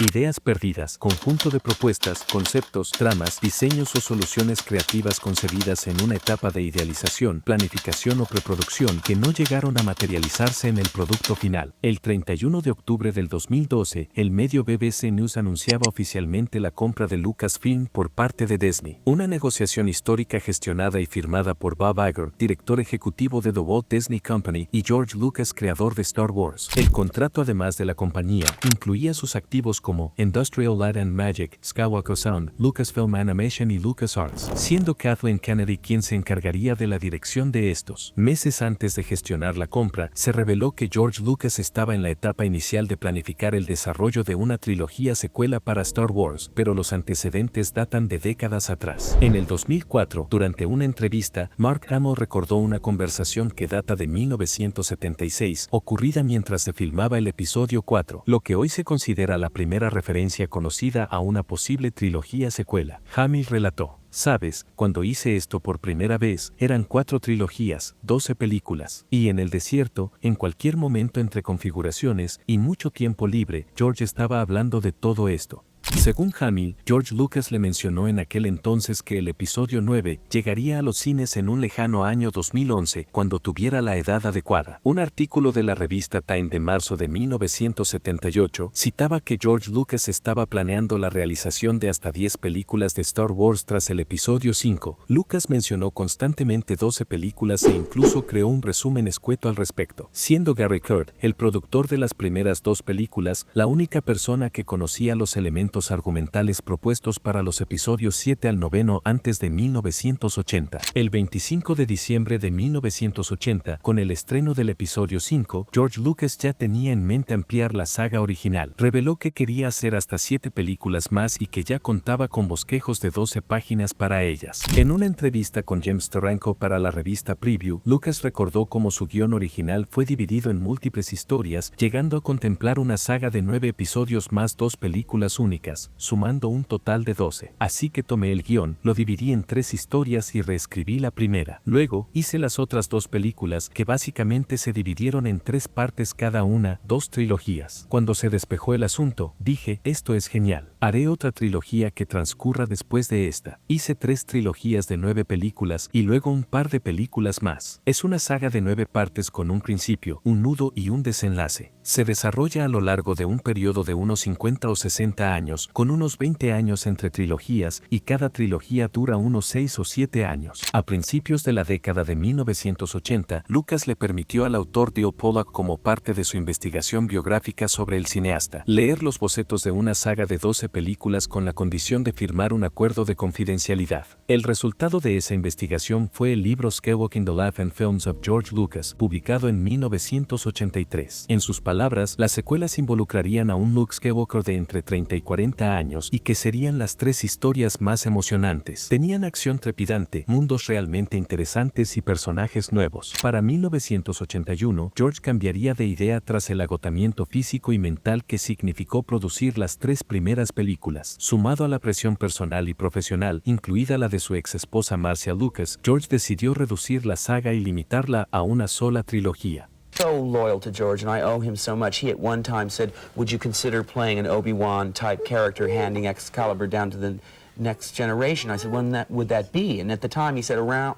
Ideas perdidas, conjunto de propuestas, conceptos, tramas, diseños o soluciones creativas concebidas en una etapa de idealización, planificación o preproducción que no llegaron a materializarse en el producto final. El 31 de octubre del 2012, el medio BBC News anunciaba oficialmente la compra de Lucasfilm por parte de Disney. Una negociación histórica gestionada y firmada por Bob Iger, director ejecutivo de The Walt Disney Company, y George Lucas, creador de Star Wars. El contrato, además de la compañía, incluía sus activos como Industrial Light and Magic, Skywalker Sound, Lucasfilm Animation y LucasArts, siendo Kathleen Kennedy quien se encargaría de la dirección de estos. Meses antes de gestionar la compra, se reveló que George Lucas estaba en la etapa inicial de planificar el desarrollo de una trilogía secuela para Star Wars, pero los antecedentes datan de décadas atrás. En el 2004, durante una entrevista, Mark Hamill recordó una conversación que data de 1976, ocurrida mientras se filmaba el episodio 4, lo que hoy se considera la primera referencia conocida a una posible trilogía secuela. Hamill relató: "Sabes, cuando hice esto por primera vez, eran 4 trilogías, 12 películas, y en el desierto, en cualquier momento entre configuraciones y mucho tiempo libre, George estaba hablando de todo esto". Según Hamill, George Lucas le mencionó en aquel entonces que el episodio 9 llegaría a los cines en un lejano año 2011 cuando tuviera la edad adecuada. Un artículo de la revista Time de marzo de 1978 citaba que George Lucas estaba planeando la realización de hasta 10 películas de Star Wars tras el episodio 5. Lucas mencionó constantemente 12 películas e incluso creó un resumen escueto al respecto, siendo Gary Kurd, el productor de las primeras 2 películas, la única persona que conocía los elementos argumentales propuestos para los episodios 7 al 9 antes de 1980. El 25 de diciembre de 1980, con el estreno del episodio 5, George Lucas ya tenía en mente ampliar la saga original. Reveló que quería hacer hasta 7 películas más y que ya contaba con bosquejos de 12 páginas para ellas. En una entrevista con James Taranko para la revista Preview, Lucas recordó cómo su guión original fue dividido en múltiples historias, llegando a contemplar una saga de 9 episodios más 2 películas únicas, sumando un total de 12. Así que tomé el guión, lo dividí en 3 historias y reescribí la primera. Luego, hice las otras 2 películas que básicamente se dividieron en 3 partes cada una, 2 trilogías. Cuando se despejó el asunto, dije, esto es genial. Haré otra trilogía que transcurra después de esta. Hice 3 trilogías de 9 películas y luego un par de películas más. Es una saga de 9 partes con un principio, un nudo y un desenlace. Se desarrolla a lo largo de un periodo de unos 50 o 60 años, con unos 20 años entre trilogías, y cada trilogía dura unos 6 o 7 años. A principios de la década de 1980, Lucas le permitió al autor Dio Pollack, como parte de su investigación biográfica sobre el cineasta, leer los bocetos de una saga de 12 películas con la condición de firmar un acuerdo de confidencialidad. El resultado de esa investigación fue el libro Skywalking: The Life and Films of George Lucas, publicado en 1983. En sus palabras, las secuelas involucrarían a un Luke Skywalker de entre 30 y 40 años y que serían las 3 historias más emocionantes. Tenían acción trepidante, mundos realmente interesantes y personajes nuevos. Para 1981, George cambiaría de idea tras el agotamiento físico y mental que significó producir las 3 primeras películas. Sumado a la presión personal y profesional, incluida la de su ex esposa Marcia Lucas, George decidió reducir la saga y limitarla a una sola trilogía. So loyal to George, and I owe him so much. He at one time said, "Would you consider playing an Obi-Wan type character, handing Excalibur down to the next generation?" I said, "When would that be?" And at the time he said around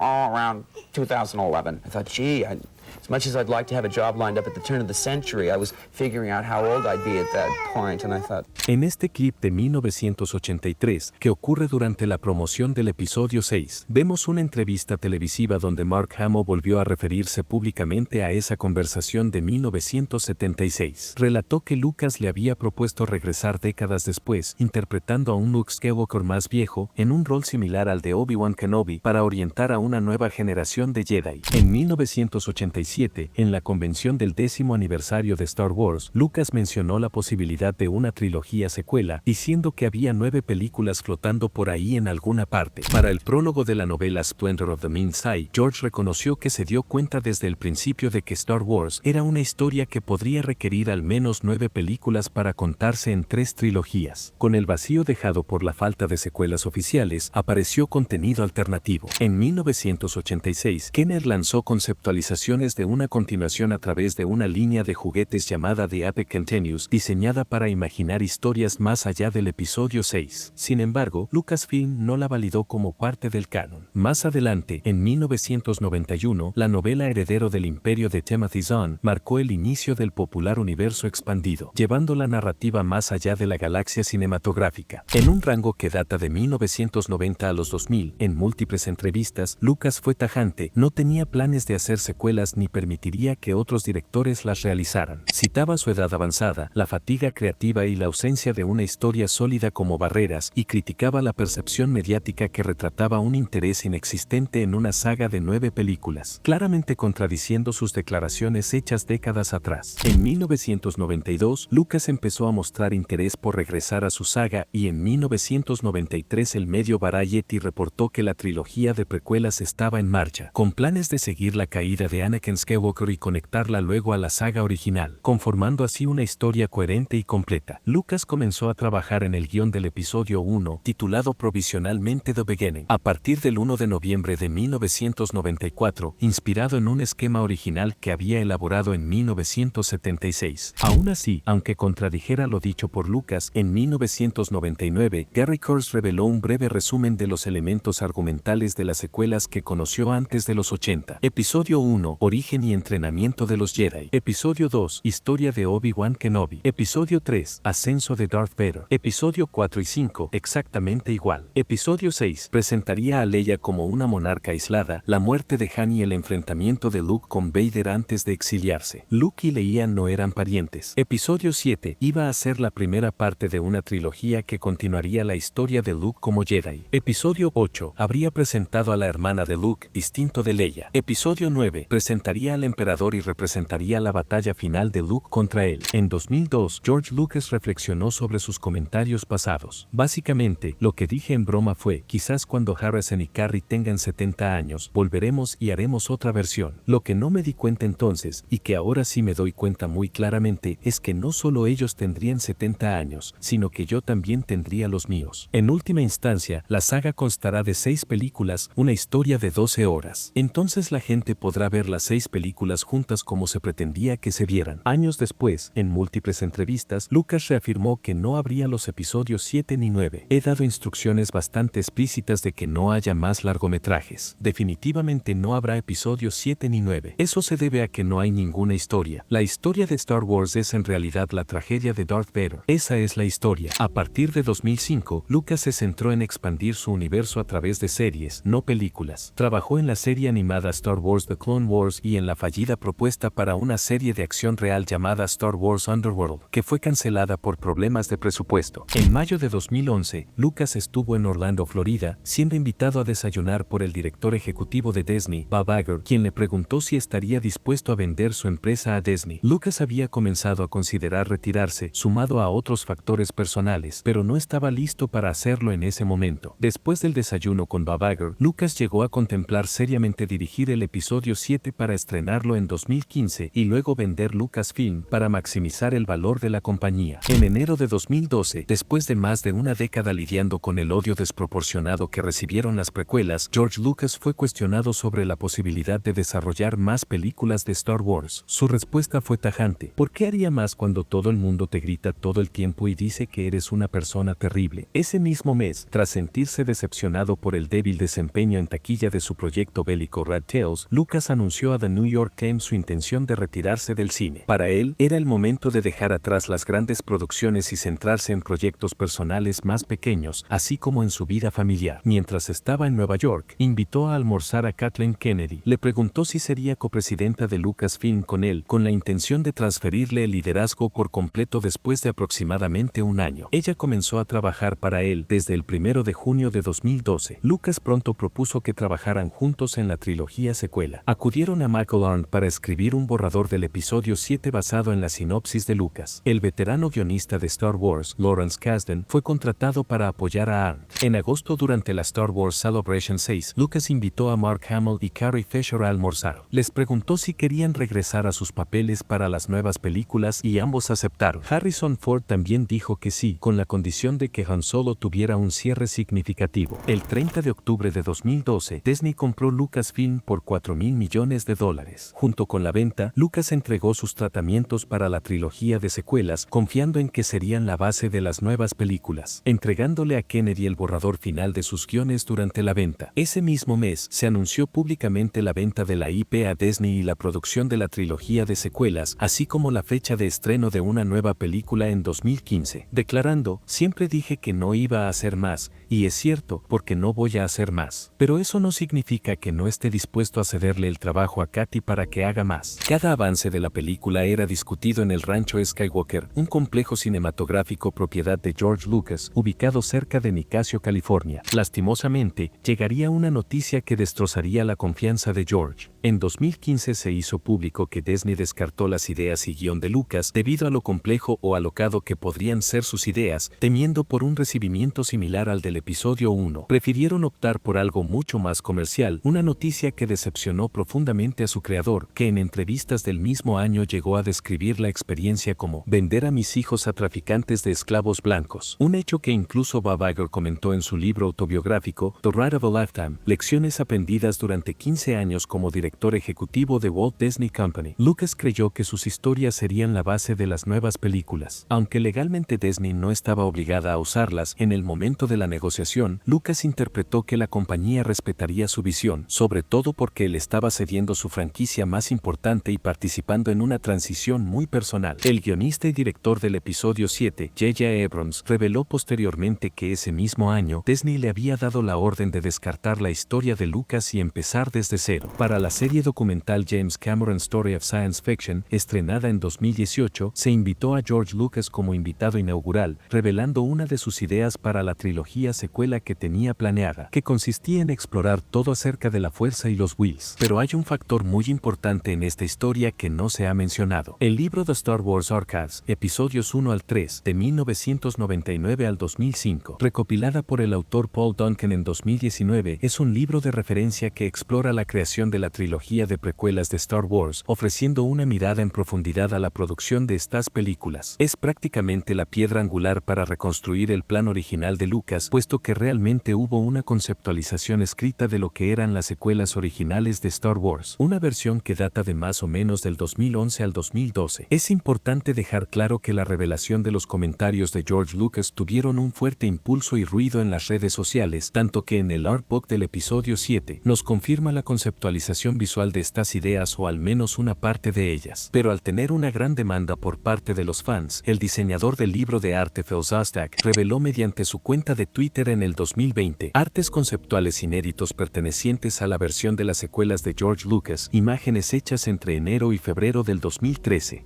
2011. I thought, gee, as much as I'd like to have a job lined up at the turn of the century, I was figuring out how old I'd be at that point, and I thought... En este clip de 1983, que ocurre durante la promoción del episodio 6, vemos una entrevista televisiva donde Mark Hamill volvió a referirse públicamente a esa conversación de 1976. Relató que Lucas le había propuesto regresar décadas después, interpretando a un Luke Skywalker más viejo, en un rol similar al de Obi-Wan Kenobi, para orientar a una nueva generación de Jedi. En 1987, en la convención del 10º aniversario de Star Wars, Lucas mencionó la posibilidad de una trilogía secuela, diciendo que había 9 películas flotando por ahí en alguna parte. Para el prólogo de la novela Splendor of the Midnight, George reconoció que se dio cuenta desde el principio de que Star Wars era una historia que podría requerir al menos 9 películas para contarse en 3 trilogías. Con el vacío dejado por la falta de secuelas oficiales, apareció contenido alternativo. En 1986, Kenner lanzó conceptualizaciones imágenes de una continuación a través de una línea de juguetes llamada The Epic Continues, diseñada para imaginar historias más allá del episodio 6. Sin embargo, Lucasfilm no la validó como parte del canon. Más adelante, en 1991, la novela Heredero del Imperio de Timothy Zahn marcó el inicio del popular universo expandido, llevando la narrativa más allá de la galaxia cinematográfica. En un rango que data de 1990 a los 2000, en múltiples entrevistas, Lucas fue tajante: no tenía planes de hacer secuelas ni permitiría que otros directores las realizaran. Citaba su edad avanzada, la fatiga creativa y la ausencia de una historia sólida como barreras, y criticaba la percepción mediática que retrataba un interés inexistente en una saga de 9 películas, claramente contradiciendo sus declaraciones hechas décadas atrás. En 1992, Lucas empezó a mostrar interés por regresar a su saga, y en 1993 el medio Variety reportó que la trilogía de precuelas estaba en marcha, con planes de seguir la caída de Anakin Skywalker y conectarla luego a la saga original, conformando así una historia coherente y completa. Lucas comenzó a trabajar en el guión del episodio 1, titulado provisionalmente The Beginning, a partir del 1 de noviembre de 1994, inspirado en un esquema original que había elaborado en 1976. Aún así, aunque contradijera lo dicho por Lucas, en 1999, Gary Kurtz reveló un breve resumen de los elementos argumentales de las secuelas que conoció antes de los 80. Episodio 1, Origen y entrenamiento de los Jedi. Episodio 2, Historia de Obi-Wan Kenobi. Episodio 3, Ascenso de Darth Vader. Episodio 4 y 5, exactamente igual. Episodio 6, presentaría a Leia como una monarca aislada, la muerte de Han y el enfrentamiento de Luke con Vader antes de exiliarse. Luke y Leia no eran parientes. Episodio 7, iba a ser la primera parte de una trilogía que continuaría la historia de Luke como Jedi. Episodio 8, habría presentado a la hermana de Luke, distinto de Leia. Episodio 9, presentaría al emperador y representaría la batalla final de Luke contra él. En 2002, George Lucas reflexionó sobre sus comentarios pasados. Básicamente, lo que dije en broma fue: quizás cuando Harrison y Carrie tengan 70 años, volveremos y haremos otra versión. Lo que no me di cuenta entonces, y que ahora sí me doy cuenta muy claramente, es que no solo ellos tendrían 70 años, sino que yo también tendría los míos. En última instancia, la saga constará de 6 películas, una historia de 12 horas. Entonces la gente podrá ver las 6 películas juntas como se pretendía que se vieran. Años después, en múltiples entrevistas, Lucas reafirmó que no habría los episodios 7 ni 9. He dado instrucciones bastante explícitas de que no haya más largometrajes. Definitivamente no habrá episodios 7 ni 9. Eso se debe a que no hay ninguna historia. La historia de Star Wars es en realidad la tragedia de Darth Vader. Esa es la historia. A partir de 2005, Lucas se centró en expandir su universo a través de series, no películas. Trabajó en la serie animada Star Wars The Clone Wars y en la fallida propuesta para una serie de acción real llamada Star Wars Underworld, que fue cancelada por problemas de presupuesto. En mayo de 2011, Lucas estuvo en Orlando, Florida, siendo invitado a desayunar por el director ejecutivo de Disney, Bob Iger, quien le preguntó si estaría dispuesto a vender su empresa a Disney. Lucas había comenzado a considerar retirarse, sumado a otros factores personales, pero no estaba listo para hacerlo en ese momento. Después del desayuno con Bob Iger, Lucas llegó a contemplar seriamente dirigir el episodio 7 para estrenarlo en 2015 y luego vender Lucasfilm para maximizar el valor de la compañía. En enero de 2012, después de más de una década lidiando con el odio desproporcionado que recibieron las precuelas, George Lucas fue cuestionado sobre la posibilidad de desarrollar más películas de Star Wars. Su respuesta fue tajante: ¿por qué haría más cuando todo el mundo te grita todo el tiempo y dice que eres una persona terrible? Ese mismo mes, tras sentirse decepcionado por el débil desempeño en taquilla de su proyecto bélico Red Tails, Lucas anunció a The New York Times su intención de retirarse del cine. Para él, era el momento de dejar atrás las grandes producciones y centrarse en proyectos personales más pequeños, así como en su vida familiar. Mientras estaba en Nueva York, invitó a almorzar a Kathleen Kennedy. Le preguntó si sería copresidenta de Lucasfilm con él, con la intención de transferirle el liderazgo por completo después de aproximadamente un año. Ella comenzó a trabajar para él desde el 1 de junio de 2012. Lucas pronto propuso que trabajaran juntos en la trilogía secuela. Acudieron a Michael Arndt para escribir un borrador del episodio 7 basado en la sinopsis de Lucas. El veterano guionista de Star Wars, Lawrence Kasdan, fue contratado para apoyar a Arndt. En agosto, durante la Star Wars Celebration 6, Lucas invitó a Mark Hamill y Carrie Fisher a almorzar. Les preguntó si querían regresar a sus papeles para las nuevas películas y ambos aceptaron. Harrison Ford también dijo que sí, con la condición de que Han Solo tuviera un cierre significativo. El 30 de octubre de 2012, Disney compró Lucasfilm por $4.000 millones. $1 Junto con la venta, Lucas entregó sus tratamientos para la trilogía de secuelas, confiando en que serían la base de las nuevas películas, entregándole a Kennedy el borrador final de sus guiones durante la venta. Ese mismo mes, se anunció públicamente la venta de la IP a Disney y la producción de la trilogía de secuelas, así como la fecha de estreno de una nueva película en 2015, declarando: siempre dije que no iba a hacer más, y es cierto, porque no voy a hacer más. Pero eso no significa que no esté dispuesto a cederle el trabajo a Katy para que haga más. Cada avance de la película era discutido en el Rancho Skywalker, un complejo cinematográfico propiedad de George Lucas, ubicado cerca de Nicasio, California. Lastimosamente, llegaría una noticia que destrozaría la confianza de George. En 2015 se hizo público que Disney descartó las ideas y guión de Lucas debido a lo complejo o alocado que podrían ser sus ideas, temiendo por un recibimiento similar al del episodio 1. Prefirieron optar por algo mucho más comercial, una noticia que decepcionó profundamente a su creador, que en entrevistas del mismo año llegó a describir la experiencia como vender a mis hijos a traficantes de esclavos blancos, un hecho que incluso Bob Iger comentó en su libro autobiográfico The Ride of a Lifetime, lecciones aprendidas durante 15 años como director ejecutivo de Walt Disney Company. Lucas creyó que sus historias serían la base de las nuevas películas. Aunque legalmente Disney no estaba obligada a usarlas, en el momento de la negociación, Lucas interpretó que la compañía respetaría su visión, sobre todo porque él estaba cediendo su franquicia más importante y participando en una transición muy personal. El guionista y director del episodio 7, J.J. Abrams, reveló posteriormente que ese mismo año Disney le había dado la orden de descartar la historia de Lucas y empezar desde cero. Para la serie documental James Cameron Story of Science Fiction, estrenada en 2018, se invitó a George Lucas como invitado inaugural, revelando una de sus ideas para la trilogía secuela que tenía planeada, que consistía en explorar todo acerca de la fuerza y los Whills. Pero hay un factor muy importante en esta historia que no se ha mencionado. El libro The Star Wars Archives, episodios 1 al 3, de 1999 al 2005, recopilada por el autor Paul Duncan en 2019, es un libro de referencia que explora la creación de la trilogía de precuelas de Star Wars, ofreciendo una mirada en profundidad a la producción de estas películas. Es prácticamente la piedra angular para reconstruir el plan original de Lucas, puesto que realmente hubo una conceptualización escrita de lo que eran las secuelas originales de Star Wars, una versión que data de más o menos del 2011 al 2012. Es importante dejar claro que la revelación de los comentarios de George Lucas tuvieron un fuerte impulso y ruido en las redes sociales, tanto que en el artbook del episodio 7 nos confirma la conceptualización visual de estas ideas o al menos una parte de ellas. Pero al tener una gran demanda por parte de los fans, el diseñador del libro de arte Phil Szostak reveló mediante su cuenta de Twitter en el 2020 artes conceptuales inéditos pertenecientes a la versión de las secuelas de George Lucas, imágenes hechas entre enero y febrero del 2013.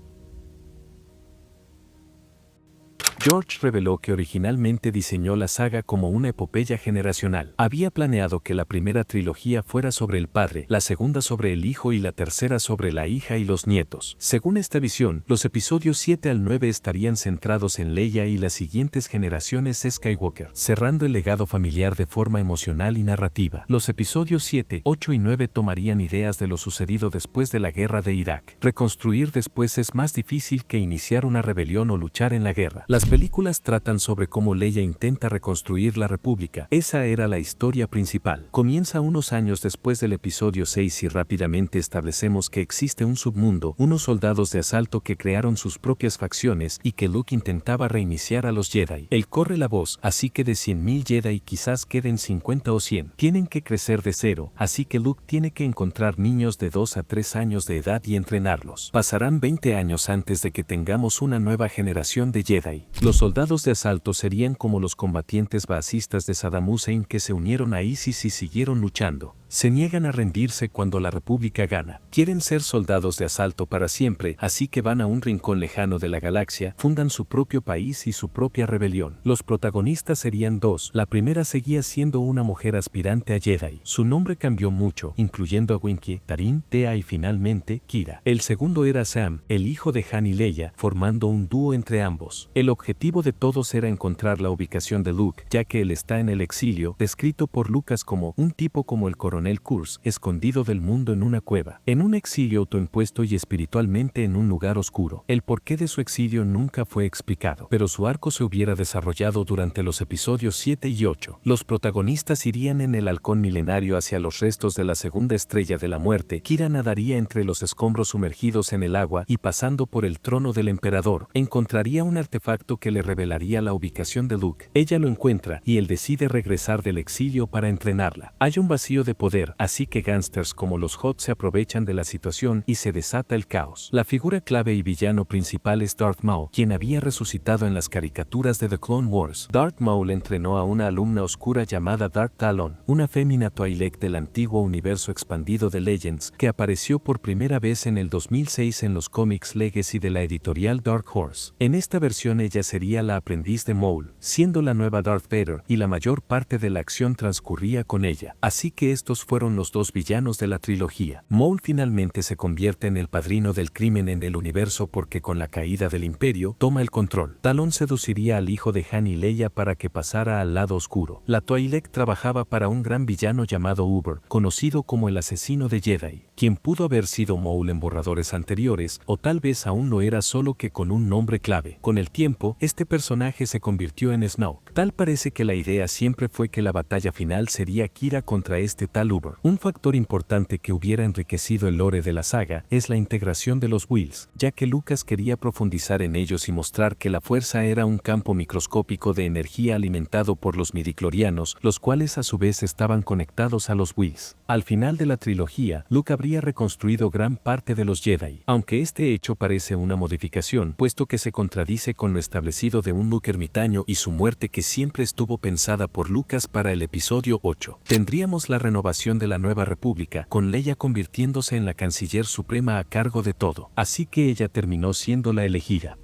George reveló que originalmente diseñó la saga como una epopeya generacional. Había planeado que la primera trilogía fuera sobre el padre, la segunda sobre el hijo y la tercera sobre la hija y los nietos. Según esta visión, los episodios 7 al 9 estarían centrados en Leia y las siguientes generaciones Skywalker, cerrando el legado familiar de forma emocional y narrativa. Los episodios 7, 8 y 9 tomarían ideas de lo sucedido después de la guerra de Irak. Reconstruir después es más difícil que iniciar una rebelión o luchar en la guerra. Las películas tratan sobre cómo Leia intenta reconstruir la República. Esa era la historia principal. Comienza unos años después del episodio 6 y rápidamente establecemos que existe un submundo, unos soldados de asalto que crearon sus propias facciones y que Luke intentaba reiniciar a los Jedi. Él corre la voz, así que de 100,000 Jedi quizás queden 50 o 100. Tienen que crecer de cero, así que Luke tiene que encontrar niños de 2 a 3 años de edad y entrenarlos. Pasarán 20 años antes de que tengamos una nueva generación de Jedi. Los soldados de asalto serían como los combatientes baasistas de Saddam Hussein que se unieron a ISIS y siguieron luchando. Se niegan a rendirse cuando la República gana. Quieren ser soldados de asalto para siempre, así que van a un rincón lejano de la galaxia, fundan su propio país y su propia rebelión. Los protagonistas serían dos. La primera seguía siendo una mujer aspirante a Jedi. Su nombre cambió mucho, incluyendo a Winky, Tarin, Tea y finalmente Kira. El segundo era Sam, el hijo de Han y Leia, formando un dúo entre ambos. El objetivo de todos era encontrar la ubicación de Luke, ya que él está en el exilio, descrito por Lucas como un tipo como el coronel coronel Kurtz, escondido del mundo en una cueva, en un exilio autoimpuesto y espiritualmente en un lugar oscuro. El porqué de su exilio nunca fue explicado, pero su arco se hubiera desarrollado durante los episodios 7 y 8. Los protagonistas irían en el halcón milenario hacia los restos de la segunda estrella de la muerte. Kira nadaría entre los escombros sumergidos en el agua y pasando por el trono del emperador, encontraría un artefacto que le revelaría la ubicación de Luke. Ella lo encuentra y él decide regresar del exilio para entrenarla. Hay un vacío de poder, así que gángsters como los Hutt se aprovechan de la situación y se desata el caos. La figura clave y villano principal es Darth Maul, quien había resucitado en las caricaturas de The Clone Wars. Darth Maul entrenó a una alumna oscura llamada Dark Talon, una fémina Twi'lek del antiguo universo expandido de Legends, que apareció por primera vez en el 2006 en los cómics Legacy de la editorial Dark Horse. En esta versión ella sería la aprendiz de Maul, siendo la nueva Darth Vader, y la mayor parte de la acción transcurría con ella. Así que estos fueron los dos villanos de la trilogía. Maul finalmente se convierte en el padrino del crimen en el universo porque con la caída del Imperio toma el control. Talon seduciría al hijo de Han y Leia para que pasara al lado oscuro. La Twi'lek trabajaba para un gran villano llamado Uber, conocido como el asesino de Jedi, quien pudo haber sido Maul en borradores anteriores, o tal vez aún lo era solo que con un nombre clave. Con el tiempo, este personaje se convirtió en Snoke. Tal parece que la idea siempre fue que la batalla final sería Kira contra este tal Uber. Un factor importante que hubiera enriquecido el lore de la saga es la integración de los Whills, ya que Lucas quería profundizar en ellos y mostrar que la fuerza era un campo microscópico de energía alimentado por los midichlorianos, los cuales a su vez estaban conectados a los Whills. Al final de la trilogía, Luke habría reconstruido gran parte de los Jedi, aunque este hecho parece una modificación, puesto que se contradice con lo establecido de un Luke ermitaño y su muerte que siempre estuvo pensada por Lucas para el episodio 8. Tendríamos la renovación de la Nueva República, con Leia convirtiéndose en la canciller suprema a cargo de todo, así que ella terminó siendo la elegida.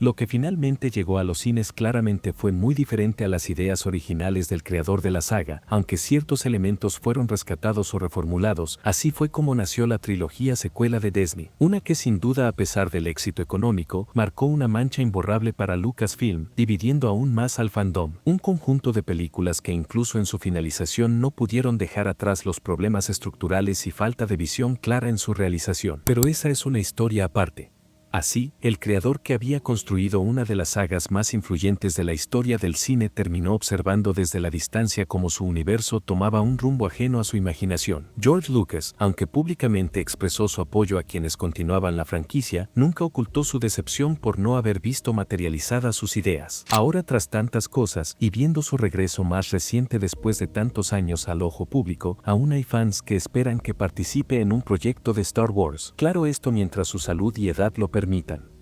Lo que finalmente llegó a los cines claramente fue muy diferente a las ideas originales del creador de la saga, aunque ciertos elementos fueron rescatados o reformulados. Así fue como nació la trilogía secuela de Disney, una que sin duda, a pesar del éxito económico, marcó una mancha imborrable para Lucasfilm, dividiendo aún más al fandom. Un conjunto de películas que incluso en su finalización no pudieron dejar atrás los problemas estructurales y falta de visión clara en su realización. Pero esa es una historia aparte. Así, el creador que había construido una de las sagas más influyentes de la historia del cine terminó observando desde la distancia cómo su universo tomaba un rumbo ajeno a su imaginación. George Lucas, aunque públicamente expresó su apoyo a quienes continuaban la franquicia, nunca ocultó su decepción por no haber visto materializadas sus ideas. Ahora, tras tantas cosas, y viendo su regreso más reciente después de tantos años al ojo público, aún hay fans que esperan que participe en un proyecto de Star Wars. Claro, esto mientras su salud y edad lo permitan.